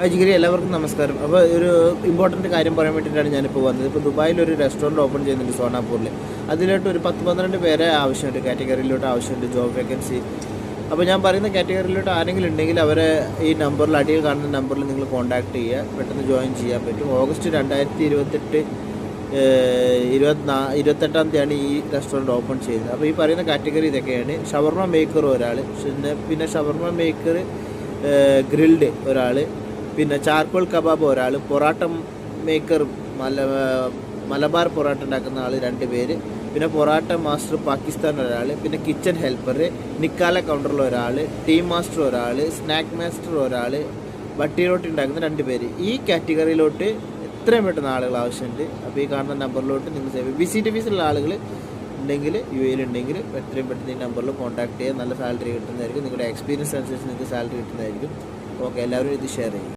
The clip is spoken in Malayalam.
ജിഗിരി എല്ലാവർക്കും നമസ്കാരം. അപ്പോൾ ഒരു ഇമ്പോർട്ടൻറ്റ് കാര്യം പറയാൻ വേണ്ടിയിട്ടാണ് ഞാനിപ്പോൾ വന്നത്. ഇപ്പോൾ ദുബായിൽ ഒരു റെസ്റ്റോറൻറ്റ് ഓപ്പൺ ചെയ്യുന്നുണ്ട് സോണാപൂരിൽ. അതിലോട്ട് ഒരു 10-12 പേരെ ആവശ്യമുണ്ട്, കാറ്റഗറിയിലോട്ട് ആവശ്യമുണ്ട്, ജോബ് വേക്കൻസി. അപ്പോൾ ഞാൻ പറയുന്ന കാറ്റഗറിയിലോട്ട് ആരെങ്കിലും ഉണ്ടെങ്കിൽ അവരെ ഈ നമ്പറിൽ, അടിയിൽ കാണുന്ന നമ്പറിൽ നിങ്ങൾ കോൺടാക്ട് ചെയ്യുക, പെട്ടെന്ന് ജോയിൻ ചെയ്യാൻ പറ്റും. ഓഗസ്റ്റ് 2028 28-ാം തീയതിയാണ് ഈ റെസ്റ്റോറൻറ്റ് ഓപ്പൺ ചെയ്യുന്നത്. അപ്പോൾ ഈ പറയുന്ന കാറ്റഗറി ഇതൊക്കെയാണ്: ഷവർമ മേക്കർ ഒരാൾ, പിന്നെ ഷവർമ മേക്കർ ഗ്രിൽഡ് ഒരാൾ, പിന്നെ ചാർക്കോൾ കബാബ് ഒരാൾ, പൊറാട്ട മേക്കർ മലബാർ പൊറാട്ട ഉണ്ടാക്കുന്ന ആൾ 2 പേര്, പിന്നെ പൊറാട്ട മാസ്റ്റർ പാകിസ്ഥാൻ ഒരാൾ, പിന്നെ കിച്ചൺ ഹെൽപ്പർ, നിക്കാല കൗണ്ടറിൽ ഒരാൾ, ടീ മാസ്റ്റർ ഒരാൾ, സ്നാക്ക് മാസ്റ്റർ ഒരാൾ, ബട്ടി റോട്ടി ഉണ്ടാക്കുന്ന 2 പേര്. ഈ കാറ്റഗറിയിലോട്ട് എത്രയും പെട്ടെന്ന് ആളുകൾ ആവശ്യമുണ്ട്. അപ്പോൾ ഈ കാണുന്ന നമ്പറിലോട്ട് നിങ്ങൾ സേവ് വിസിറ്റ് ഫീസുള്ള ആളുകൾ ഉണ്ടെങ്കിൽ, UAE ഉണ്ടെങ്കിൽ എത്രയും പെട്ടെന്ന് ഈ നമ്പറിൽ കോൺടാക്ട് ചെയ്യുക. നല്ല സാലറി കിട്ടുന്നതായിരിക്കും. നിങ്ങളുടെ എക്സ്പീരിയൻസ് അനുസരിച്ച് നിങ്ങൾക്ക് സാലറി കിട്ടുന്നതായിരിക്കും. ഓക്കെ, എല്ലാവരും ഇത് ഷെയർ ചെയ്യും.